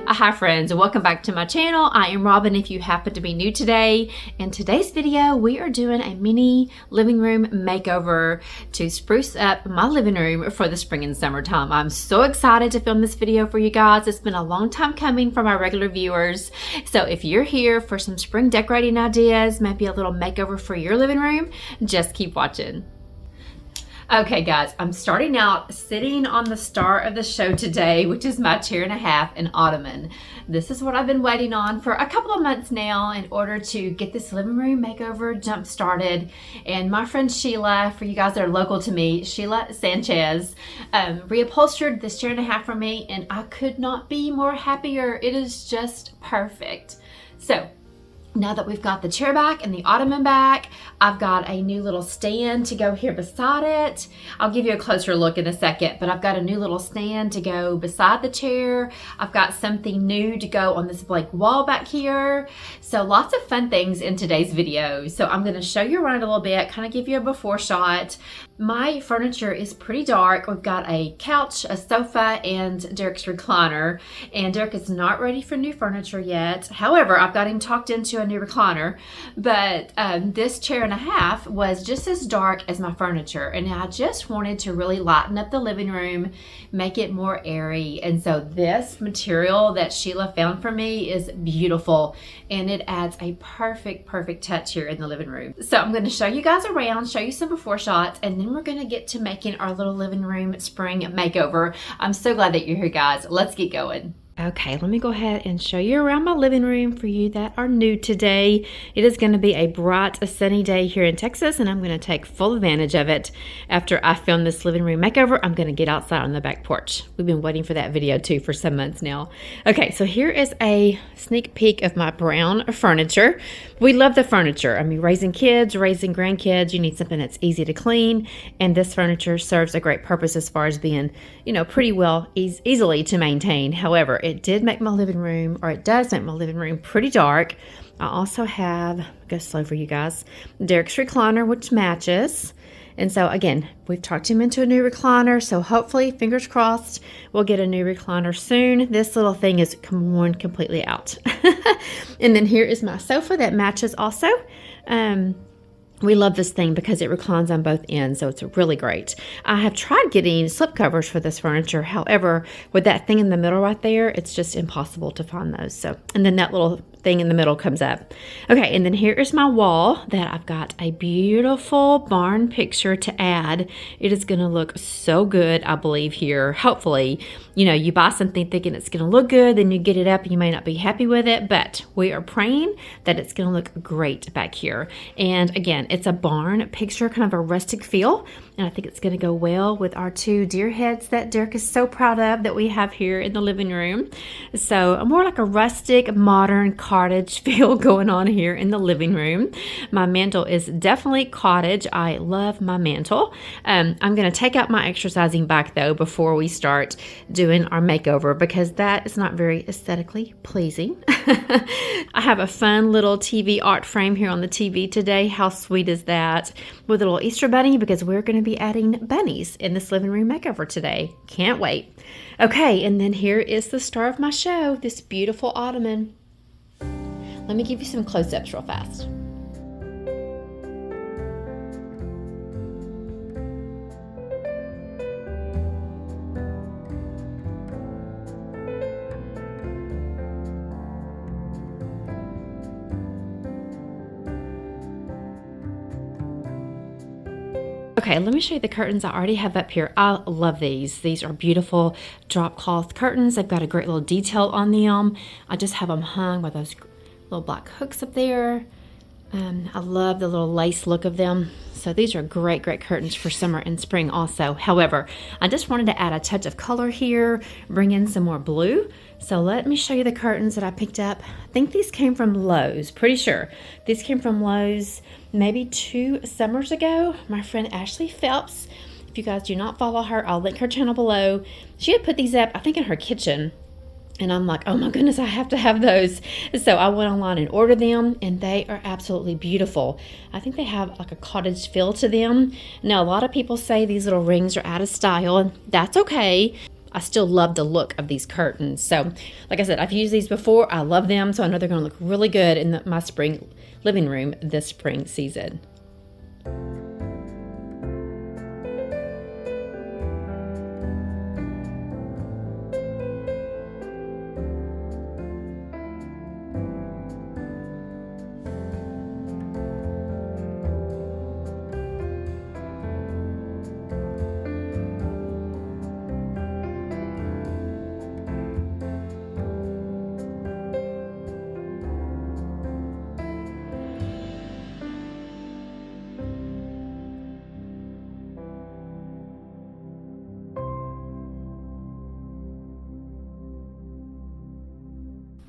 Hi friends, and welcome back to my channel. I am Robin if you happen to be new today. In today's video, we are doing a mini living room makeover to spruce up my living room for the spring and summertime. I'm so excited to film this video for you guys. It's been a long time coming for my regular viewers. So if you're here for some spring decorating ideas, maybe a little makeover for your living room, just keep watching. Okay guys, I'm starting out sitting on the star of the show today, which is my 1.5 an ottoman. This is what I've been waiting on for a couple of months now in order to get this living room makeover jump started. And my friend Sheila, for you guys that are local to me, Sheila Sanchez, reupholstered this 1.5 for me, and I could not be more happier. It is just perfect. So now that we've got the chair back and the ottoman back, I've got a new little stand to go here beside it. I'll give you a closer look in a second, but I've got a new little stand to go beside the chair. I've got something new to go on this blank wall back here. So lots of fun things in today's video. So I'm gonna show you around a little bit, kind of give you a before shot. My furniture is pretty dark. We've got a couch, a sofa, and Derek's recliner. And Derek is not ready for new furniture yet. However, I've got him talked into a new recliner. But this 1.5 was just as dark as my furniture. And I just wanted to really lighten up the living room, make it more airy. And so this material that Sheila found for me is beautiful. And it adds a perfect touch here in the living room. So I'm going to show you guys around, show you some before shots, and then we're going to get to making our little living room spring makeover. I'm so glad that you're here, guys. Let's get going. Okay, let me go ahead and show you around my living room for you that are new today. It is going to be a bright, sunny day here in Texas, and I'm going to take full advantage of it. After I film this living room makeover, I'm going to get outside on the back porch. We've been waiting for that video too for some months now. Okay, so here is a sneak peek of my brown furniture. We love the furniture. I mean, raising kids, raising grandkids, you need something that's easy to clean, and this furniture serves a great purpose as far as being, you know, pretty well easily to maintain. However, it did make my living room, or it does make my living room pretty dark. I also have, go slow for you guys, Derek's recliner, which matches. And so again, we've talked him into a new recliner, so hopefully, fingers crossed, we'll get a new recliner soon. This little thing is worn completely out. And then here is my sofa that matches also. We love this thing because it reclines on both ends, so it's really great. I have tried getting slip covers for this furniture. However, with that thing in the middle right there, it's just impossible to find those. So, and then that little thing in the middle comes up. Okay, and then here is my wall that I've got a beautiful barn picture to add. It is going to look so good, I believe, here. Hopefully, you know, you buy something thinking it's going to look good, then you get it up and you may not be happy with it, but we are praying that it's going to look great back here. And again, it's a barn picture, kind of a rustic feel, and I think it's going to go well with our 2 deer heads that Derek is so proud of that we have here in the living room. So more like a rustic, modern cottage feel going on here in the living room. My mantle is definitely cottage. I love my mantle. I'm going to take out my exercising bike though before we start doing our makeover because that is not very aesthetically pleasing. I have a fun little TV art frame here on the TV today. How sweet is that? With a little Easter bunny because we're going to be adding bunnies in this living room makeover today. Can't wait. Okay, and then here is the star of my show, this beautiful ottoman. Let me give you some close-ups real fast. Okay, let me show you the curtains I already have up here. I love these. These are beautiful drop cloth curtains. They've got a great little detail on them. I just have them hung with those little black hooks up there. I love the little lace look of them. So these are great curtains for summer and spring also. However, I just wanted to add a touch of color here, bring in some more blue. So let me show you the curtains that I picked up. I think these came from Lowe's, pretty sure. These came from Lowe's maybe 2 summers ago. My friend Ashleigh Phelps, if you guys do not follow her, I'll link her channel below. She had put these up, I think in her kitchen. And I'm like, oh my goodness, I have to have those. So I went online and ordered them, and they are absolutely beautiful. I think they have like a cottage feel to them. Now, a lot of people say these little rings are out of style, and that's okay. I still love the look of these curtains. So like I said, I've used these before. I love them. So I know they're going to look really good in my spring living room this spring season.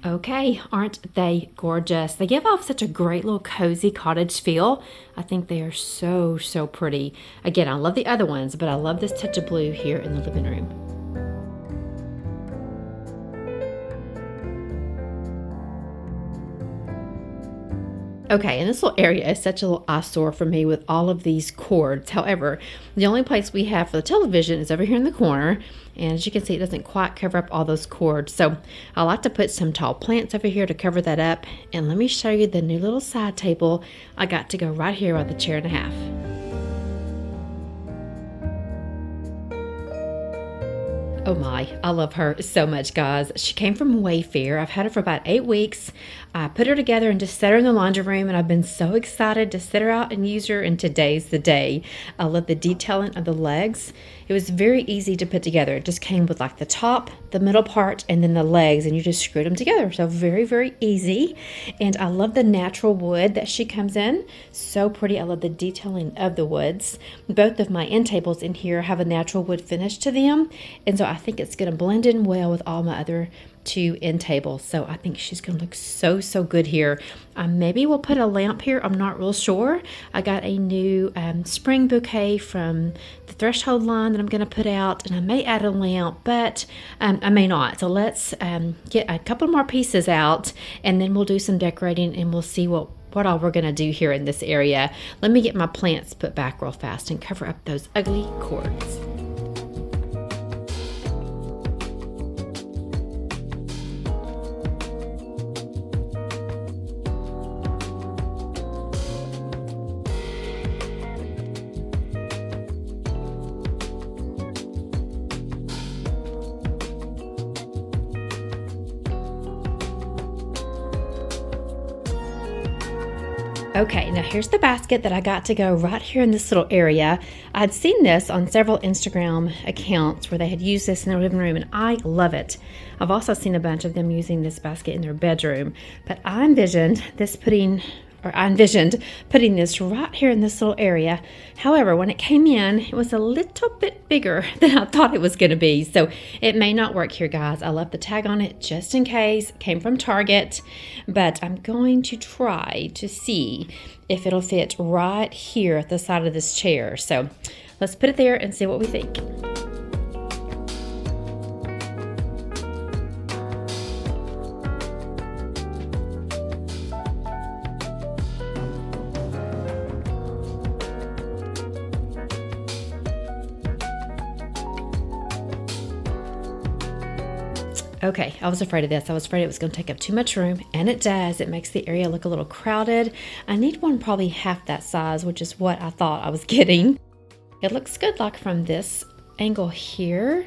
Okay, aren't they gorgeous? They give off such a great little cozy cottage feel. I think they are so, so pretty. Again, I love the other ones, but I love this touch of blue here in the living room. Okay, and this little area is such a little eyesore for me with all of these cords. However, the only place we have for the television is over here in the corner. And as you can see, it doesn't quite cover up all those cords. So I like to put some tall plants over here to cover that up. And let me show you the new little side table I got to go right here by the chair and a half. Oh my, I love her so much, guys. She came from Wayfair. I've had her for about 8 weeks. I put her together and just set her in the laundry room, and I've been so excited to set her out and use her, and today's the day. I love the detailing of the legs. It was very easy to put together. It just came with like the top, the middle part, and then the legs, and you just screwed them together. So very, very easy. And I love the natural wood that she comes in. So pretty. I love the detailing of the woods. Both of my end tables in here have a natural wood finish to them, and so I think it's going to blend in well with all my other 2 end tables. So I think she's going to look so, so good here. Maybe we'll put a lamp here. I'm not real sure. I got a new spring bouquet from the Threshold line that I'm going to put out, and I may add a lamp, but I may not. So let's get a couple more pieces out, and then we'll do some decorating, and we'll see what all we're going to do here in this area. Let me get my plants put back real fast and cover up those ugly cords. Okay, now here's the basket that I got to go right here in this little area. I'd seen this on several Instagram accounts where they had used this in their living room, and I love it. I've also seen a bunch of them using this basket in their bedroom, but I envisioned putting this right here in this little area. However, when it came in, it was a little bit bigger than I thought it was going to be. So it may not work here, guys. I left the tag on it just in case. It came from Target, but I'm going to try to see if it'll fit right here at the side of this chair. So let's put it there and see what we think. Okay, I was afraid of this. I was afraid it was going to take up too much room, and it does. It makes the area look a little crowded. I need one probably half that size, which is what I thought I was getting. It looks good like from this angle here,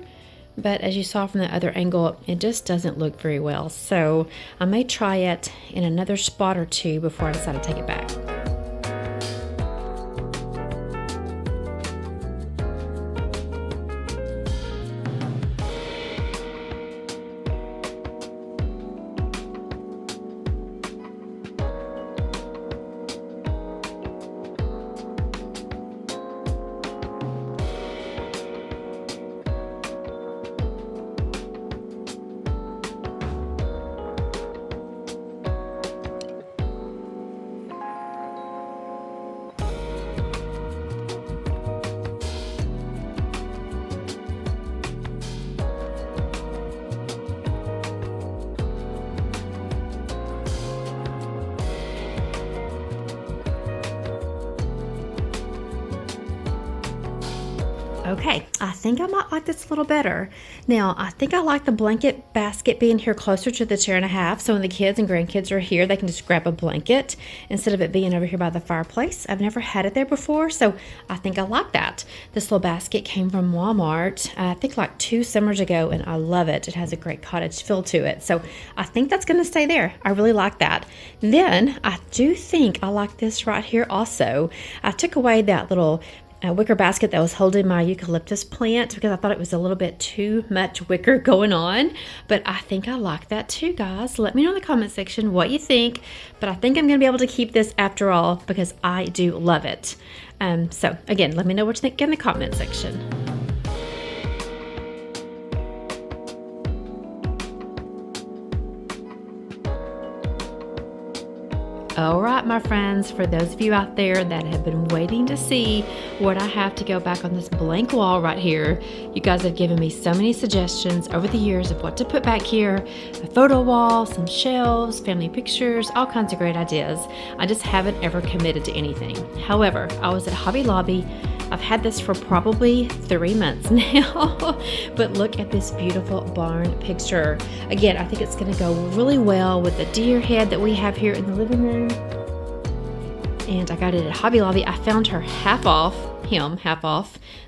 but as you saw from the other angle, it just doesn't look very well. So I may try it in another spot or two before I decide to take it back. think I might like this a little better. Now, I think I like the blanket basket being here closer to the 1.5 chair, so when the kids and grandkids are here, they can just grab a blanket instead of it being over here by the fireplace. I've never had it there before, so I think I like that. This little basket came from Walmart, I think like 2 summers ago, and I love it. It has a great cottage feel to it, so I think that's going to stay there. I really like that. Then, I do think I like this right here also. I took away that little wicker basket that was holding my eucalyptus plant because I thought it was a little bit too much wicker going on, but I think I like that too, guys. Let me know in the comment section what you think, but I think I'm going to be able to keep this after all because I do love it. So again, let me know what you think in the comment section. All right, my friends, for those of you out there that have been waiting to see what I have to go back on this blank wall right here, you guys have given me so many suggestions over the years of what to put back here, a photo wall, some shelves, family pictures, all kinds of great ideas. I just haven't ever committed to anything. However, I was at Hobby Lobby. I've had this for probably 3 months now, but look at this beautiful barn picture. Again, I think it's going to go really well with the deer head that we have here in the living room. And I got it at Hobby Lobby. I found her half off.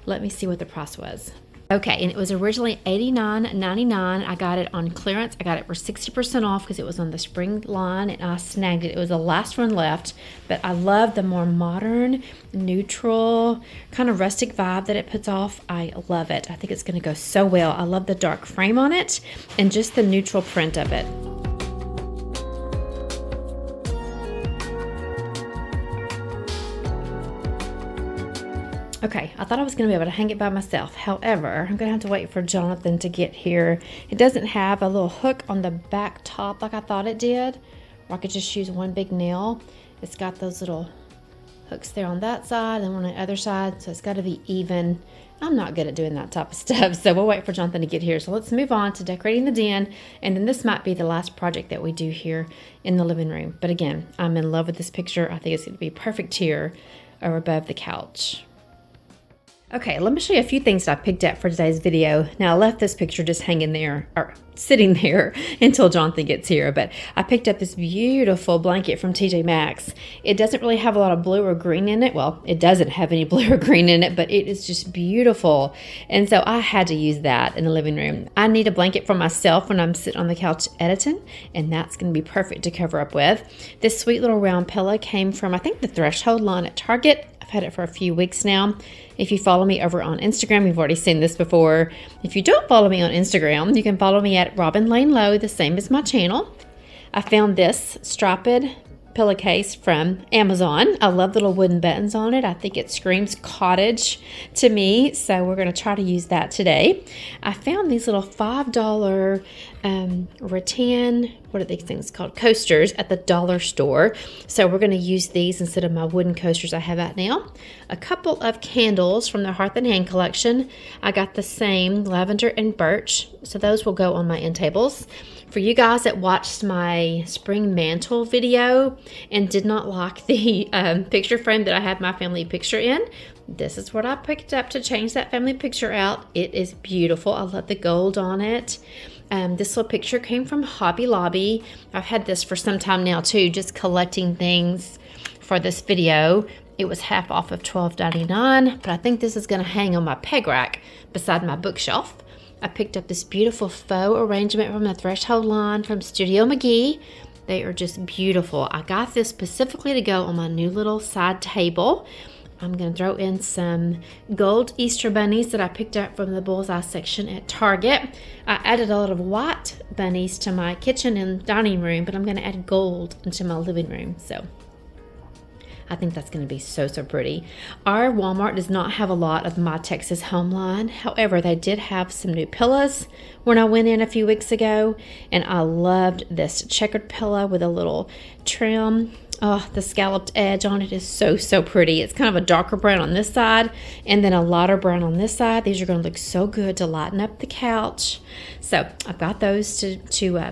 Let me see what the price was. Okay, and it was originally $89.99. I got it on clearance. I got it for 60% off because it was on the spring line, and I snagged it. It was the last one left, but I love the more modern, neutral, kind of rustic vibe that it puts off. I love it. I think it's going to go so well. I love the dark frame on it and just the neutral print of it. Okay, I thought I was going to be able to hang it by myself. However, I'm going to have to wait for Jonathan to get here. It doesn't have a little hook on the back top like I thought it did, or I could just use one big nail. It's got those little hooks there on that side and on the other side, so it's got to be even. I'm not good at doing that type of stuff, so we'll wait for Jonathan to get here. So let's move on to decorating the den, and then this might be the last project that we do here in the living room. But again, I'm in love with this picture. I think it's going to be perfect here or above the couch. Okay, let me show you a few things that I picked up for today's video. Now, I left this picture just hanging there, or sitting there until Jonathan gets here, but I picked up this beautiful blanket from TJ Maxx. It doesn't really have a lot of blue or green in it. Well, it doesn't have any blue or green in it, but it is just beautiful. And so I had to use that in the living room. I need a blanket for myself when I'm sitting on the couch editing, and that's going to be perfect to cover up with. This sweet little round pillow came from, I think, the Threshold line at Target. I've had it for a few weeks now. If you follow me over on Instagram, you've already seen this before. If you don't follow me on Instagram, you can follow me at Robin Lane Lowe, the same as my channel. I found this striped pillowcase from Amazon. I love the little wooden buttons on it. I think it screams cottage to me, so we're going to try to use that today. I found these little $5 rattan, what are these things called? Coasters at the dollar store. So we're going to use these instead of my wooden coasters I have out now. A couple of candles from the Hearth and Hand collection. I got the same lavender and birch, so those will go on my end tables. For you guys that watched my spring mantle video and did not like the picture frame that I had my family picture in, this is what I picked up to change that family picture out. It is beautiful. I love the gold on it. This little picture came from Hobby Lobby. I've had this for some time now too, just collecting things for this video. It was half off of $12.99, but I think this is going to hang on my peg rack beside my bookshelf. I picked up this beautiful faux arrangement from the Threshold line from Studio McGee. They are just beautiful. I got this specifically to go on my new little side table. I'm going to throw in some gold Easter bunnies that I picked up from the bullseye section at Target. I added a lot of white bunnies to my kitchen and dining room, but I'm going to add gold into my living room. So I think that's going to be so pretty. Our Walmart does not have a lot of My Texas Home line. However, they did have some new pillows when I went in a few weeks ago, and I loved this checkered pillow with a little trim. Oh, the scalloped edge on it is so pretty. It's kind of a darker brown on this side and then a lighter brown on this side. These are going to look so good to lighten up the couch. So I've got those to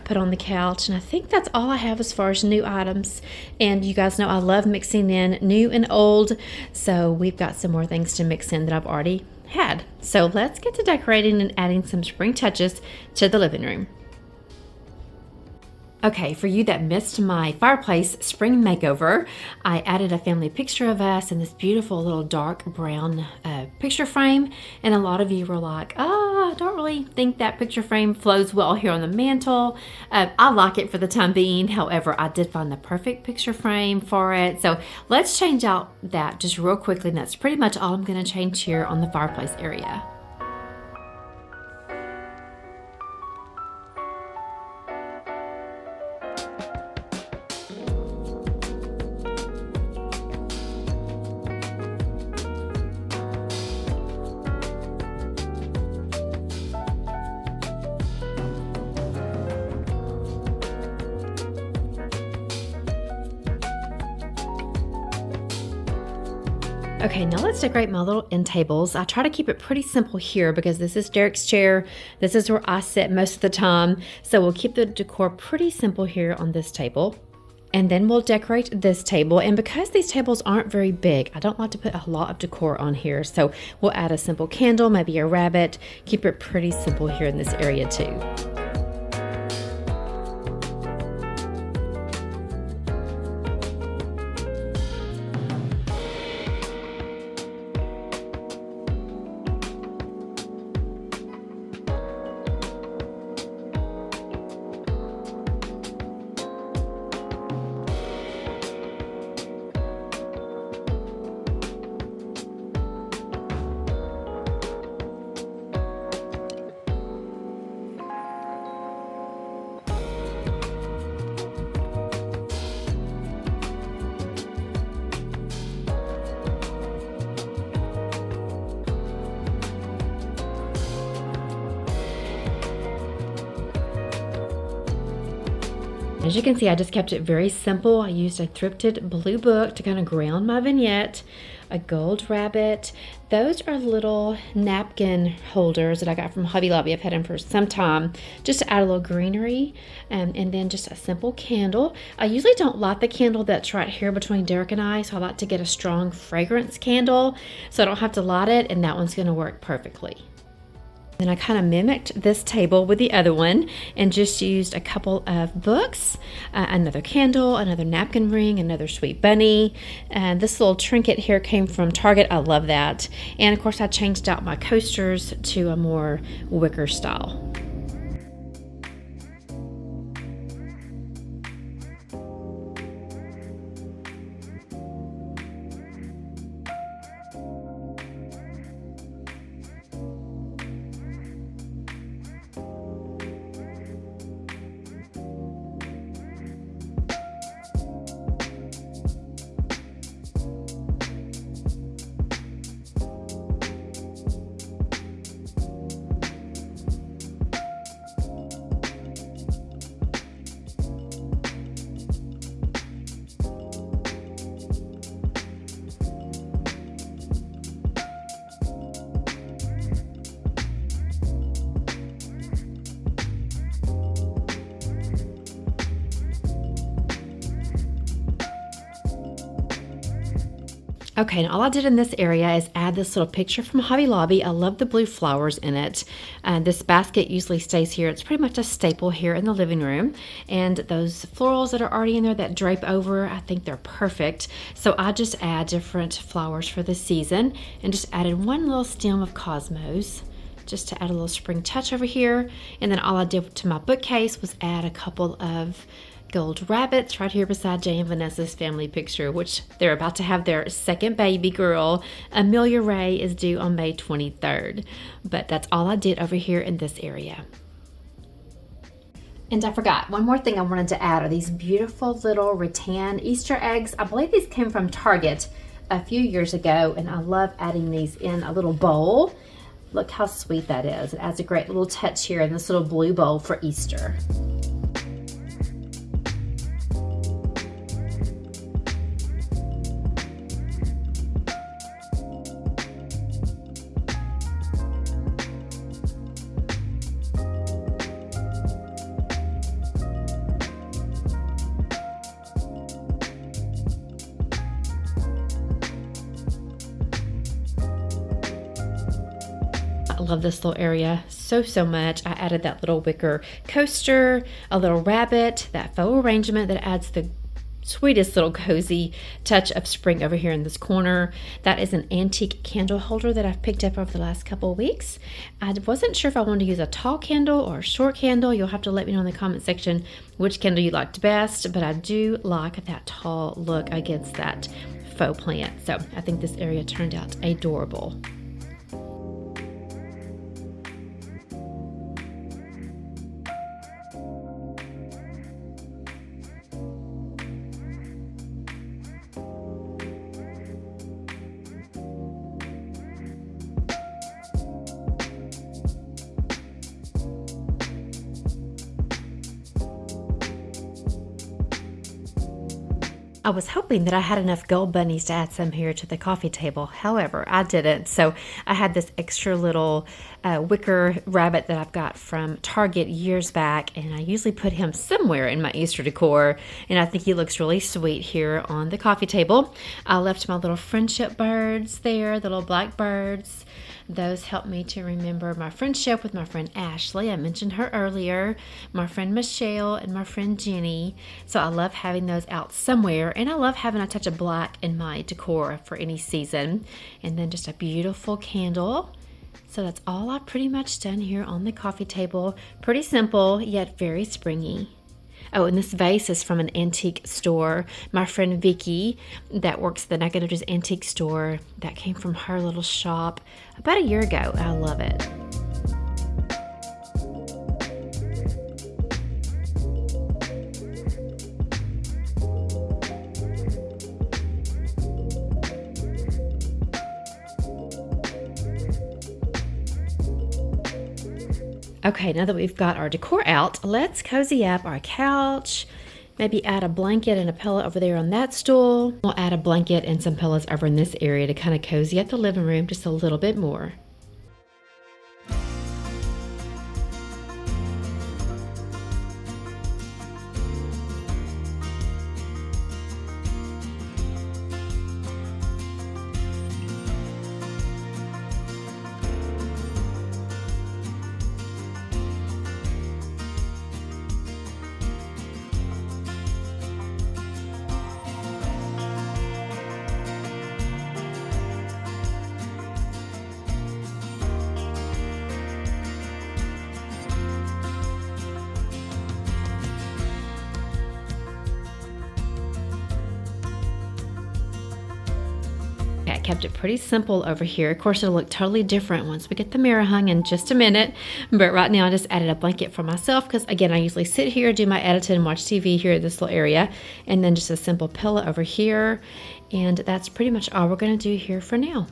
put on the couch, and I think that's all I have as far as new items. And you guys know I love mixing in new and old, so we've got some more things to mix in that I've already had. So let's get to decorating and adding some spring touches to the living room. Okay, for you that missed my fireplace spring makeover, I added a family picture of us in this beautiful little dark brown picture frame. And a lot of you were like, I don't really think that picture frame flows well here on the mantle. I like it for the time being. However, I did find the perfect picture frame for it. So let's change out that just real quickly. And that's pretty much all I'm going to change here on the fireplace area. Okay, now let's decorate my little end tables. I try to keep it pretty simple here because this is Derek's chair. This is where I sit most of the time. So we'll keep the decor pretty simple here on this table. And then we'll decorate this table. And because these tables aren't very big, I don't like to put a lot of decor on here. So we'll add a simple candle, maybe a rabbit, keep it pretty simple here in this area too. As you can see, I just kept it very simple. I used a thrifted blue book to kind of ground my vignette, a gold rabbit. Those are little napkin holders that I got from Hobby Lobby. I've had them for some time, just to add a little greenery, and then just a simple candle. I usually don't light the candle that's right here between Derek and I, so I like to get a strong fragrance candle so I don't have to light it, and that one's going to work perfectly. Then I kind of mimicked this table with the other one and just used a couple of books, another candle, another napkin ring, another sweet bunny. And this little trinket here came from Target. I love that. And of course I changed out my coasters to a more wicker style. Okay, and all I did in this area is add this little picture from Hobby Lobby. I love the blue flowers in it. This basket usually stays here. It's pretty much a staple here in the living room. And those florals that are already in there that drape over, I think they're perfect. So I just add different flowers for the season and just added one little stem of cosmos just to add a little spring touch over here. And then all I did to my bookcase was add a couple of gold rabbits right here beside Jay and Vanessa's family picture, which they're about to have their second baby girl. Amelia Ray is due on May 23rd. But that's all I did over here in this area. And I forgot, one more thing I wanted to add are these beautiful little rattan Easter eggs. I believe these came from Target a few years ago, and I love adding these in a little bowl. Look how sweet that is. It adds a great little touch here in this little blue bowl for Easter. love this little area so much. I added that little wicker coaster, a little rabbit, that faux arrangement that adds the sweetest little cozy touch of spring over here in this corner. That is an antique candle holder that I've picked up over the last couple of weeks. I wasn't sure if I wanted to use a tall candle or a short candle. You'll have to let me know in the comment section which candle you liked best, but I do like that tall look against that faux plant. So I think this area turned out adorable. I was hoping that I had enough gold bunnies to add some here to the coffee table. However, I didn't. So I had this extra little wicker rabbit that I've got from Target years back, and I usually put him somewhere in my Easter decor, and I think he looks really sweet here on the coffee table. I left my little friendship birds there, the little black birds. Those help me to remember my friendship with my friend Ashleigh. I mentioned her earlier, my friend Michelle, and my friend Jenny. So I love having those out somewhere, and I love having a touch of black in my decor for any season. And then just a beautiful candle. So that's all I've pretty much done here on the coffee table. Pretty simple, yet very springy. Oh, and this vase is from an antique store. My friend Vicky, that works at the Nakoto's antique store, that came from her little shop about a year ago. I love it. Okay, now that we've got our decor out, let's cozy up our couch. Maybe add a blanket and a pillow over there on that stool. We'll add a blanket and some pillows over in this area to kind of cozy up the living room just a little bit more. I kept it pretty simple over here. Of course, it'll look totally different once we get the mirror hung in just a minute. But right now, I just added a blanket for myself because, again, I usually sit here, do my editing, and watch TV here at this little area. And then just a simple pillow over here. And that's pretty much all we're going to do here for now.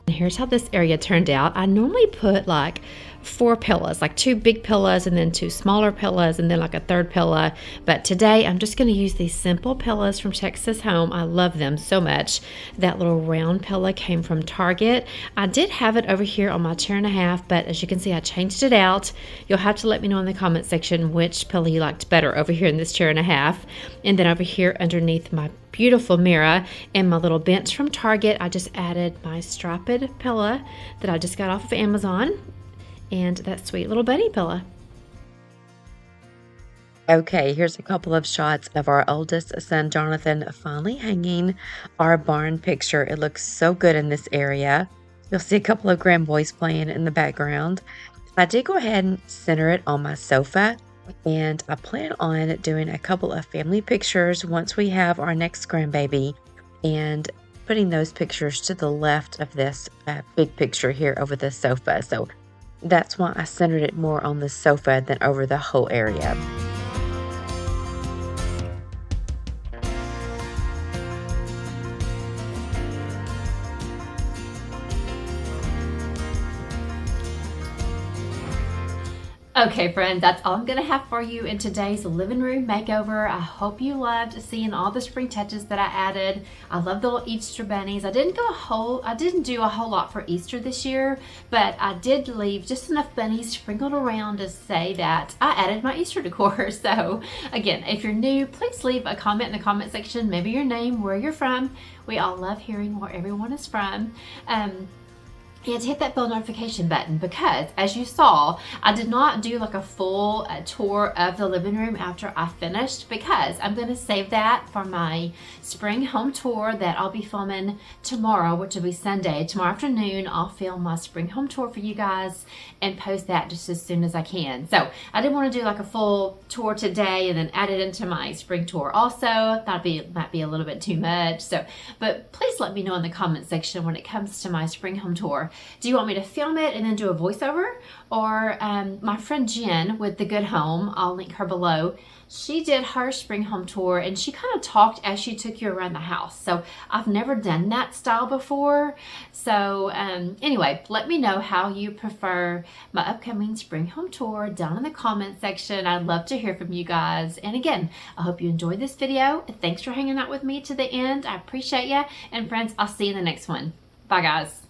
And here's how this area turned out. I normally put like 4 pillows, like 2 big pillows and then 2 smaller pillows and then like a third pillow. But today I'm just going to use these simple pillows from Texas Home. I love them so much. That little round pillow came from Target. I did have it over here on my chair and a half, but as you can see, I changed it out. You'll have to let me know in the comment section which pillow you liked better over here in this chair and a half. And then over here underneath my beautiful mirror and my little bench from Target, I just added my striped pillow that I just got off of Amazon. And that sweet little bunny pillow. Okay, here's a couple of shots of our oldest son, Jonathan, finally hanging our barn picture. It looks so good in this area. You'll see a couple of grand boys playing in the background. I did go ahead and center it on my sofa, and I plan on doing a couple of family pictures once we have our next grandbaby, and putting those pictures to the left of this big picture here over the sofa. So that's why I centered it more on the sofa than over the whole area. Okay, friends, that's all I'm going to have for you in today's living room makeover. I hope you loved seeing all the spring touches that I added. I love the little Easter bunnies. I didn't do a whole lot for Easter this year, but I did leave just enough bunnies sprinkled around to say that I added my Easter decor. So again, if you're new, please leave a comment in the comment section, maybe your name, where you're from. We all love hearing where everyone is from. and hit that bell notification button, because as you saw, I did not do like a full tour of the living room after I finished, because I'm going to save that for my spring home tour that I'll be filming tomorrow, which will be Sunday. Tomorrow afternoon I'll film my spring home tour for you guys and post that just as soon as I can. So I didn't want to do like a full tour today and then add it into my spring tour also. That'd be, might be a little bit too much. So, but please let me know in the comment section when it comes to my spring home tour. Do you want me to film it and then do a voiceover? Or my friend Jen with the Goode Home, I'll link her below, she did her spring home tour and she kind of talked as she took you around the house. So I've never done that style before. So anyway, let me know how you prefer my upcoming spring home tour down in the comment section. I'd love to hear from you guys. And again, I hope you enjoyed this video. Thanks for hanging out with me to the end. I appreciate you. And friends, I'll see you in the next one. Bye guys.